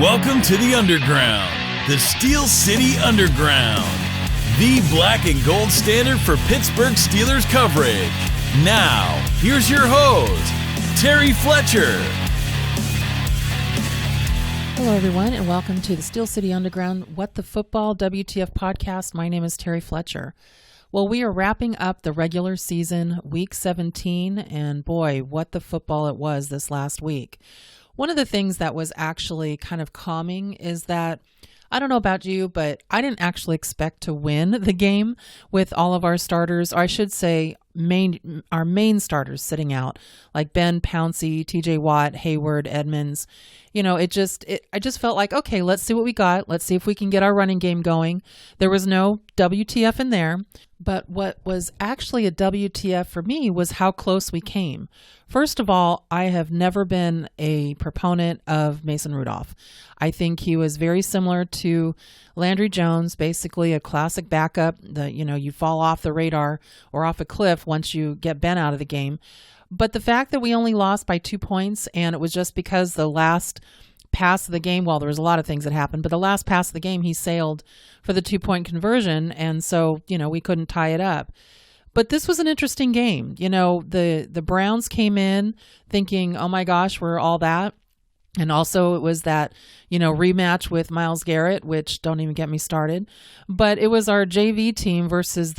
Welcome to the Underground, the Steel City Underground, the black and gold standard for Pittsburgh Steelers coverage. Now, here's your host, Terry Fletcher. Hello, everyone, and welcome to the Steel City Underground, What the Football, WTF podcast. My name is Terry Fletcher. Well, we are wrapping up the regular season, week 17, and boy, what the football it was this last week. One of the things that was actually kind of calming is that, I don't know about you, but I didn't actually expect to win the game with all of our starters, or I should say our main starters sitting out, like Ben, Pouncey, TJ Watt, Hayward, Edmonds. You know, I just felt like, okay, let's see what we got. Let's see if we can get our running game going. There was no WTF in there. But what was actually a WTF for me was how close we came. First of all, I have never been a proponent of Mason Rudolph. I think he was very similar to Landry Jones, basically a classic backup that, you fall off the radar or off a cliff once you get Ben out of the game. But the fact that we only lost by 2 points, and it was just because the last pass of the game, well, there was a lot of things that happened, but the last pass of the game, he sailed for the 2-point conversion. And so, we couldn't tie it up. But this was an interesting game. The Browns came in thinking, oh my gosh, we're all that. And also it was that, rematch with Myles Garrett, which don't even get me started. But it was our JV team versus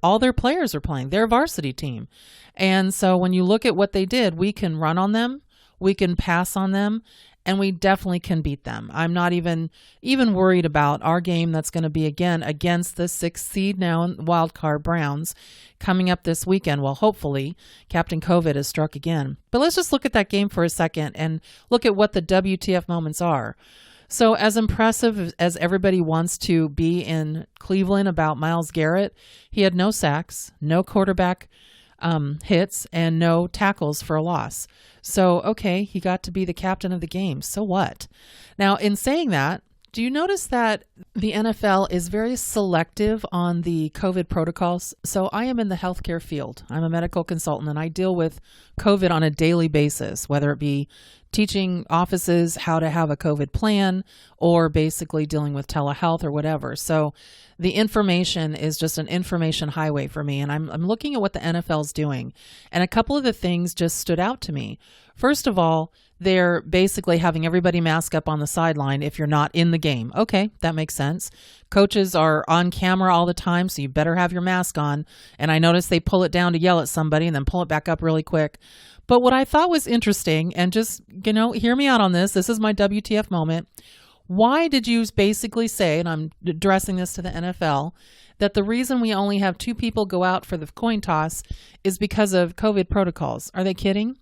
all their players are playing, their varsity team. And so when you look at what they did, we can run on them, we can pass on them, and we definitely can beat them. I'm not even worried about our game that's going to be again against the 6th seed now wildcard Browns coming up this weekend. Well, hopefully Captain COVID has struck again. But let's just look at that game for a second and look at what the WTF moments are. So as impressive as everybody wants to be in Cleveland about Myles Garrett, he had no sacks, no quarterback hits, and no tackles for a loss. So, okay, he got to be the captain of the game. So what? Now, in saying that, do you notice that the NFL is very selective on the COVID protocols? So I am in the healthcare field. I'm a medical consultant, and I deal with COVID on a daily basis, whether it be teaching offices how to have a COVID plan or basically dealing with telehealth or whatever. So the information is just an information highway for me. And I'm looking at what the NFL is doing. And a couple of the things just stood out to me. First of all, they're basically having everybody mask up on the sideline if you're not in the game. Okay, that makes sense. Coaches are on camera all the time, so you better have your mask on. And I noticed they pull it down to yell at somebody and then pull it back up really quick. But what I thought was interesting, and just, hear me out on this. This is my WTF moment. Why did you basically say, and I'm addressing this to the NFL, that the reason we only have 2 people go out for the coin toss is because of COVID protocols? Are they kidding?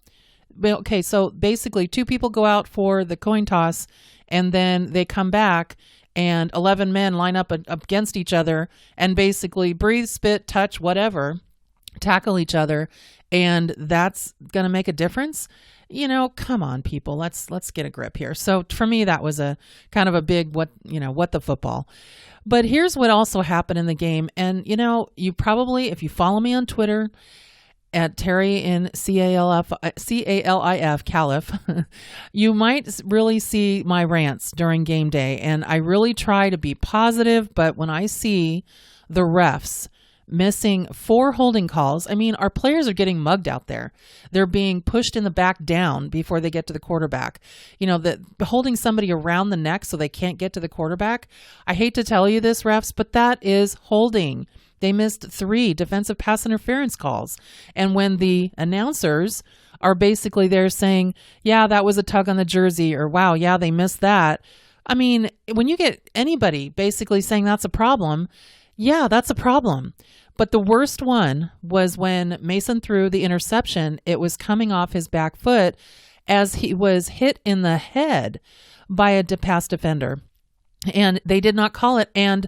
Okay, so basically 2 people go out for the coin toss, and then they come back, and 11 men line up against each other and basically breathe, spit, touch, whatever, tackle each other, and that's going to make a difference? Come on, people, let's get a grip here. So for me, that was a kind of a big what the football. But here's what also happened in the game. And, you probably, if you follow me on Twitter at Terry in CALIF, Calif, you might really see my rants during game day. And I really try to be positive, but when I see the refs missing 4 holding calls. I mean, our players are getting mugged out there. They're being pushed in the back down before they get to the quarterback. Holding somebody around the neck so they can't get to the quarterback. I hate to tell you this, refs, but that is holding. They missed 3 defensive pass interference calls. And when the announcers are basically there saying, yeah, that was a tug on the jersey, or wow, yeah, they missed that. I mean, when you get anybody basically saying that's a problem, yeah, that's a problem. But the worst one was when Mason threw the interception. It was coming off his back foot as he was hit in the head by a pass defender. And they did not call it. And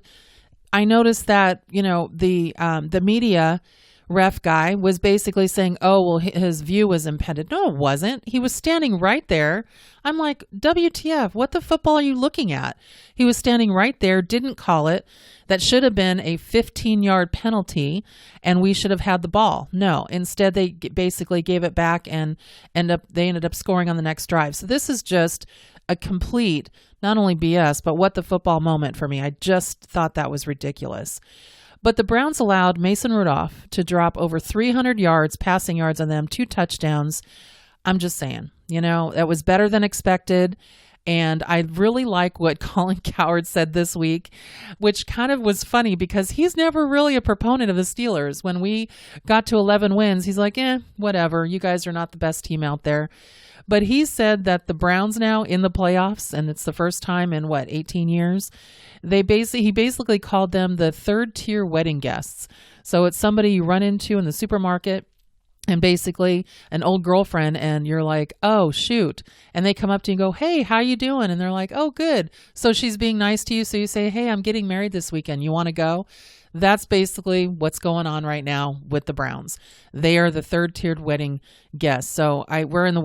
I noticed that, the media ref guy was basically saying, oh, well, his view was impeded. No, it wasn't. He was standing right there. I'm like, WTF, what the football are you looking at? He was standing right there, didn't call it. That should have been a 15-yard penalty, and we should have had the ball. No, instead they basically gave it back, and they ended up scoring on the next drive. So this is just a complete, not only BS, but what the football moment for me. I just thought that was ridiculous. But the Browns allowed Mason Rudolph to drop over 300 yards, passing yards on them, 2 touchdowns. I'm just saying, that was better than expected. And I really like what Colin Cowherd said this week, which kind of was funny because he's never really a proponent of the Steelers. When we got to 11 wins, he's like, whatever. You guys are not the best team out there. But he said that the Browns now in the playoffs, and it's the first time in 18 years, he basically called them the third tier wedding guests. So it's somebody you run into in the supermarket and basically an old girlfriend, and you're like, oh, shoot. And they come up to you and go, hey, how you doing? And they're like, oh, good. So she's being nice to you. So you say, hey, I'm getting married this weekend. You want to go? That's basically what's going on right now with the Browns. They are the third tiered wedding guests. So we're in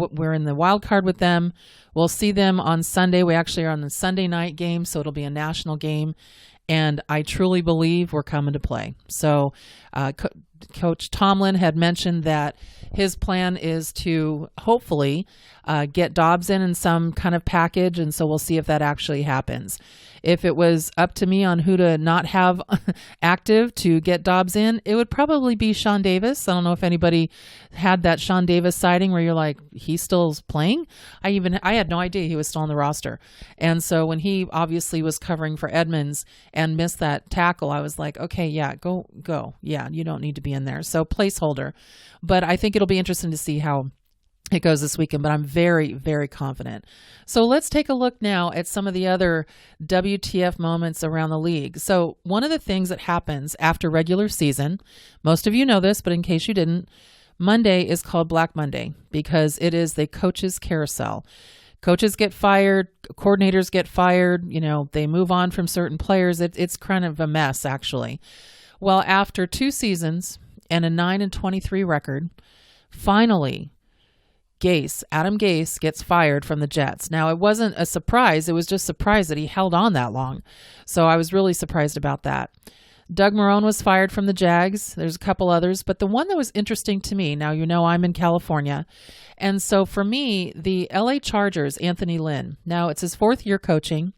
the wild card with them. We'll see them on Sunday. We actually are on the Sunday night game, so it'll be a national game. And I truly believe we're coming to play. So Coach Tomlin had mentioned that his plan is to hopefully get Dobbs in some kind of package, and so we'll see if that actually happens. If it was up to me on who to not have active to get Dobbs in, it would probably be Sean Davis. I don't know if anybody had that Sean Davis sighting where you're like, he's still playing? I had no idea he was still on the roster. And so when he obviously was covering for Edmonds and missed that tackle, I was like, okay, yeah, go. Yeah, you don't need to be in there. So placeholder. But I think it'll be interesting to see how it goes this weekend, but I'm very, very confident. So let's take a look now at some of the other WTF moments around the league. So one of the things that happens after regular season, most of you know this, but in case you didn't, Monday is called Black Monday because it is the coaches carousel. Coaches get fired, coordinators get fired, they move on from certain players. It's kind of a mess, actually. Well, after 2 seasons and a 9-23 record, finally, Adam Gase gets fired from the Jets. Now, it wasn't a surprise. It was just surprise that he held on that long. So I was really surprised about that. Doug Marrone was fired from the Jags. There's a couple others, but the one that was interesting to me, now I'm in California, and so for me, the LA Chargers, Anthony Lynn. Now, it's his 4th year coaching.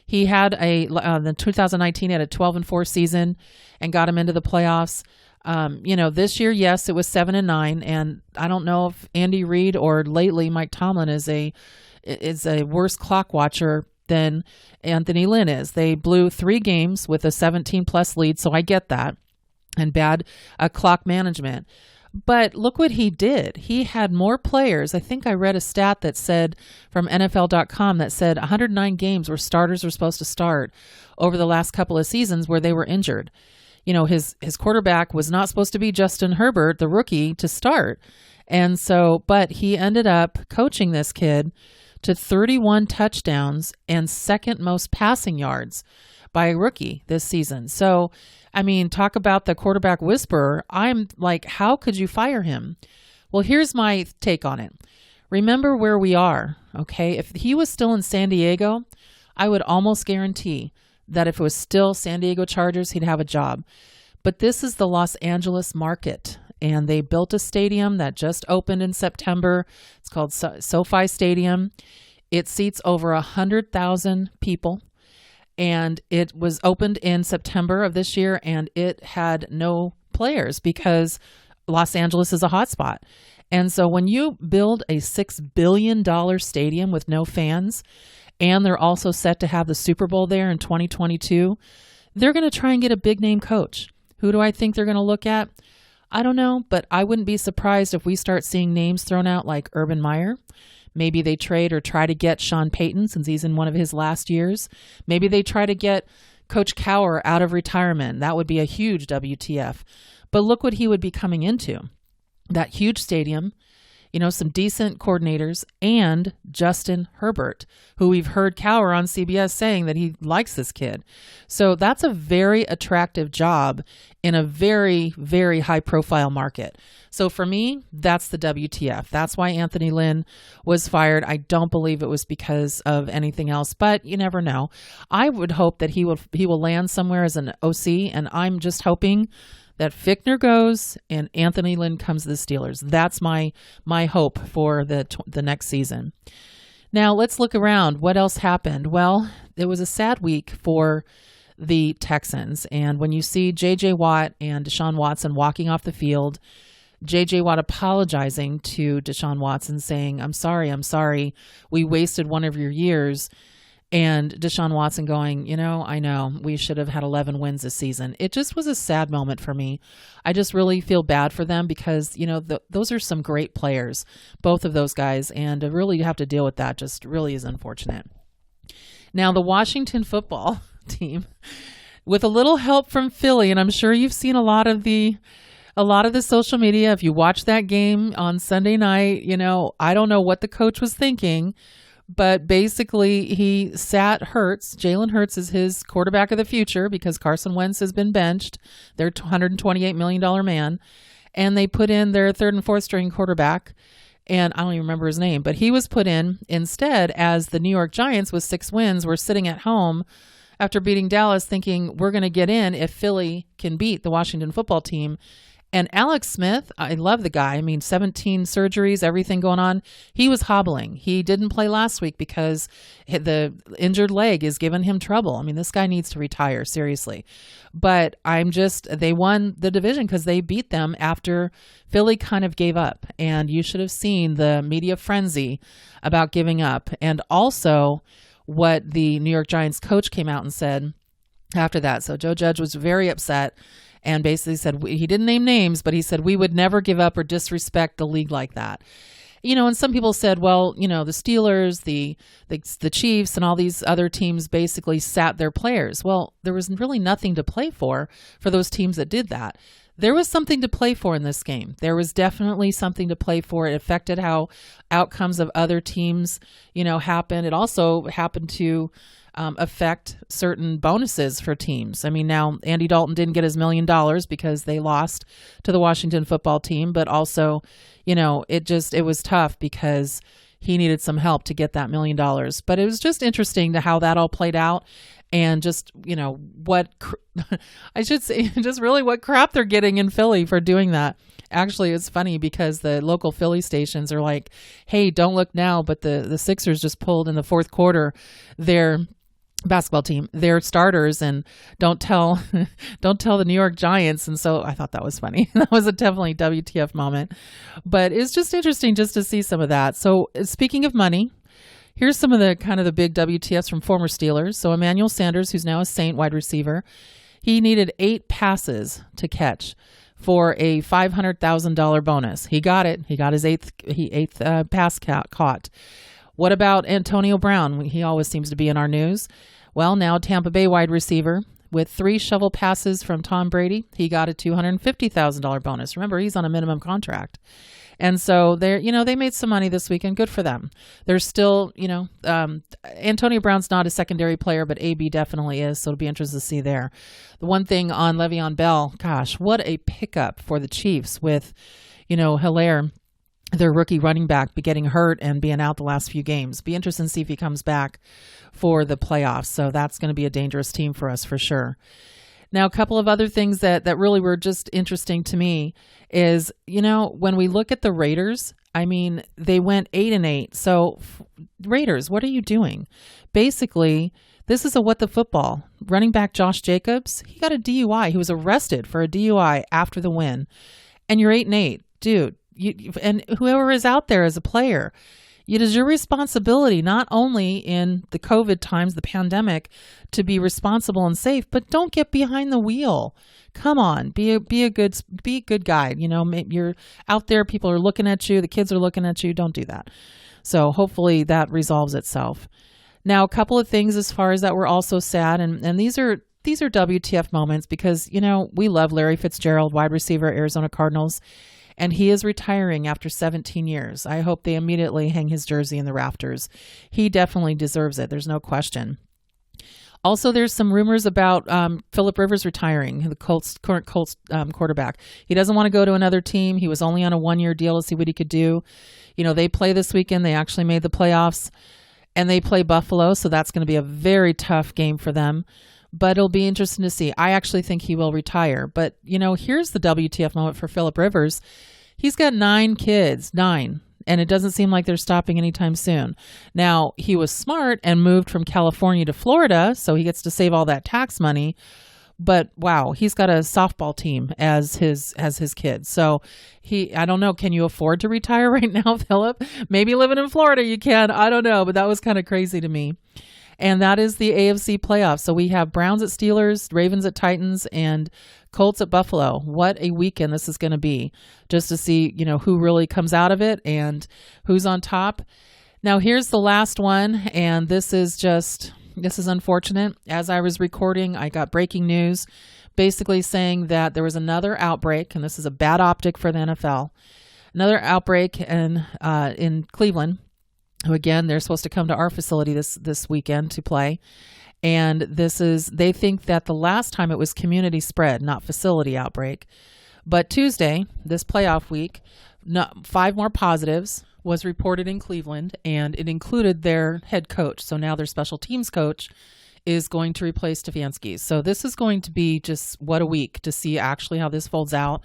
He had in 2019, he had a 12-4 season and got him into the playoffs. This year, yes, it was 7-9, and I don't know if Andy Reid or lately Mike Tomlin is a worse clock watcher than Anthony Lynn is. They blew 3 games with a 17-plus lead, so I get that, and bad clock management. But look what he did. He had more players. I think I read a stat that said from NFL.com that said 109 games where starters were supposed to start over the last couple of seasons where they were injured. His quarterback was not supposed to be Justin Herbert, the rookie, to start. And so, but he ended up coaching this kid to 31 touchdowns and second most passing yards by a rookie this season. So, talk about the quarterback whisperer. I'm like, how could you fire him? Well, here's my take on it. Remember where we are, okay? If he was still in San Diego, I would almost guarantee that if it was still San Diego Chargers, he'd have a job. But this is the Los Angeles market, and they built a stadium that just opened in September. It's called SoFi Stadium. It seats over 100,000 people, and it was opened in September of this year, and it had no players because Los Angeles is a hotspot. And so when you build a $6 billion stadium with no fans, and they're also set to have the Super Bowl there in 2022, they're going to try and get a big name coach. Who do I think they're going to look at? I don't know, but I wouldn't be surprised if we start seeing names thrown out like Urban Meyer. Maybe they trade or try to get Sean Payton since he's in one of his last years. Maybe they try to get Coach Cowher out of retirement. That would be a huge WTF. But look what he would be coming into. That huge stadium, some decent coordinators, and Justin Herbert, who we've heard Cowher on CBS saying that he likes this kid. So that's a very attractive job in a very, very high-profile market. So for me, that's the WTF. That's why Anthony Lynn was fired. I don't believe it was because of anything else, but you never know. I would hope that he will land somewhere as an OC, and I'm just hoping that Fichtner goes and Anthony Lynn comes to the Steelers. That's my hope for the next season. Now let's look around. What else happened? Well, it was a sad week for the Texans. And when you see J.J. Watt and Deshaun Watson walking off the field, J.J. Watt apologizing to Deshaun Watson saying, I'm sorry, we wasted one of your years. And Deshaun Watson going, I know we should have had 11 wins this season. It just was a sad moment for me. I just really feel bad for them because, those are some great players, both of those guys. And to really have to deal with that just really is unfortunate. Now, the Washington football team, with a little help from Philly, and I'm sure you've seen a lot of the social media. If you watch that game on Sunday night, I don't know what the coach was thinking, but basically he sat Hurts. Jalen Hurts is his quarterback of the future because Carson Wentz has been benched, their $128 million man, and they put in their third and fourth string quarterback, and I don't even remember his name, but he was put in instead as the New York Giants with 6 wins were sitting at home after beating Dallas thinking we're going to get in if Philly can beat the Washington football team. And Alex Smith, I love the guy. 17 surgeries, everything going on. He was hobbling. He didn't play last week because the injured leg is giving him trouble. This guy needs to retire, seriously. But they won the division because they beat them after Philly kind of gave up. And you should have seen the media frenzy about giving up. And also what the New York Giants coach came out and said after that. So Joe Judge was very upset. And basically said, he didn't name names, but he said, we would never give up or disrespect the league like that. And some people said, well, the Steelers, the Chiefs, and all these other teams basically sat their players. Well, there was really nothing to play for those teams that did that. There was something to play for in this game. There was definitely something to play for. It affected how outcomes of other teams, happened. It also happened to affect certain bonuses for teams. Now Andy Dalton didn't get his $1 million because they lost to the Washington football team, but also, it was tough because he needed some help to get that $1 million. But it was just interesting to how that all played out. And just, what I should say, just really what crap they're getting in Philly for doing that. Actually, it's funny because the local Philly stations are like, hey, don't look now, but the Sixers just pulled in the fourth quarter their basketball team, their starters, and don't tell the New York Giants. And so I thought that was funny. That was a definitely WTF moment. But it's just interesting just to see some of that. So speaking of money, here's some of the kind of the big WTFs from former Steelers. So Emmanuel Sanders, who's now a Saint wide receiver, he needed 8 passes to catch for a $500,000 bonus. He got it. He got his eighth pass caught. What about Antonio Brown? He always seems to be in our news. Well, now Tampa Bay wide receiver with 3 shovel passes from Tom Brady, he got a $250,000 bonus. Remember, he's on a minimum contract. And so they made some money this weekend. Good for them. There's still, Antonio Brown's not a secondary player, but AB definitely is. So it'll be interesting to see there. The one thing on Le'Veon Bell, gosh, what a pickup for the Chiefs with, Hilaire, their rookie running back, be getting hurt and being out the last few games. Be interesting to see if he comes back for the playoffs. So that's going to be a dangerous team for us for sure. Now, a couple of other things that really were just interesting to me is, when we look at the Raiders, they went 8-8. So Raiders, what are you doing? Basically, this is a what the football. Running back Josh Jacobs, he got a DUI. He was arrested for a DUI after the win. And you're 8-8. Dude, and whoever is out there as a player, it is your responsibility, not only in the COVID times, the pandemic, to be responsible and safe, but don't get behind the wheel. Come on, be a good guy. You're out there, people are looking at you, the kids are looking at you. Don't do that. So hopefully that resolves itself. Now, a couple of things as far as that were also sad, and these are WTF moments because, we love Larry Fitzgerald, wide receiver, Arizona Cardinals. And he is retiring after 17 years. I hope they immediately hang his jersey in the rafters. He definitely deserves it. There's no question. Also, there's some rumors about Phillip Rivers retiring, the current Colts quarterback. He doesn't want to go to another team. He was only on a 1-year deal to see what he could do. They play this weekend. They actually made the playoffs. And they play Buffalo, so that's going to be a very tough game for them. But it'll be interesting to see. I actually think he will retire. But, here's the WTF moment for Phillip Rivers. He's got 9 kids, 9. and it doesn't seem like they're stopping anytime soon. Now, he was smart and moved from California to Florida, so he gets to save all that tax money. But wow, he's got a softball team as his kids. So I don't know, can you afford to retire right now, Philip? Maybe living in Florida you can. I don't know, but that was kind of crazy to me. And that is the AFC playoffs. So we have Browns at Steelers, Ravens at Titans, and Colts at Buffalo. What a weekend this is going to be, just to see, who really comes out of it and who's on top. Now here's the last one, and this is unfortunate. As I was recording, I got breaking news basically saying that there was another outbreak, and this is a bad optic for the NFL. Another outbreak in Cleveland. Who again, they're supposed to come to our facility this weekend to play. And they think that the last time it was community spread, not facility outbreak. But Tuesday, this playoff week, 5 more positives was reported in Cleveland, and it included their head coach. So now their special teams coach is going to replace Stefanski. So this is going to be just what a week to see actually how this folds out.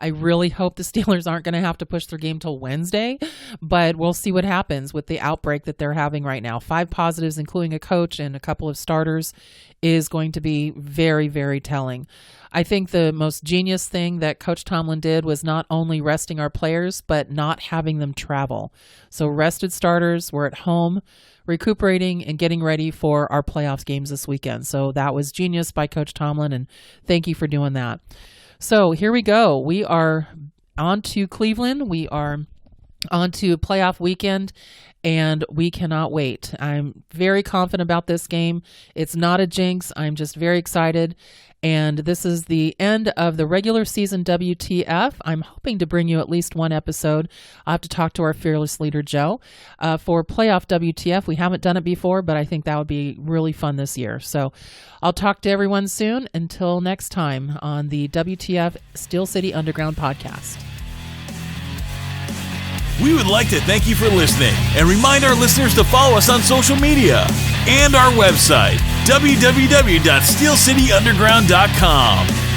I really hope the Steelers aren't going to have to push their game till Wednesday, but we'll see what happens with the outbreak that they're having right now. 5 positives, including a coach and a couple of starters, is going to be very, very telling. I think the most genius thing that Coach Tomlin did was not only resting our players, but not having them travel. So rested starters were at home, recuperating and getting ready for our playoffs games this weekend. So that was genius by Coach Tomlin, and thank you for doing that. So here we go. We are on to Cleveland. We are on to playoff weekend, and we cannot wait. I'm very confident about this game. It's not a jinx. I'm just very excited. And this is the end of the regular season WTF. I'm hoping to bring you at least one episode. I'll have to talk to our fearless leader, Joe. For playoff WTF, we haven't done it before, but I think that would be really fun this year. So I'll talk to everyone soon. Until next time on the WTF Steel City Underground podcast. We would like to thank you for listening and remind our listeners to follow us on social media and our website, www.steelcityunderground.com.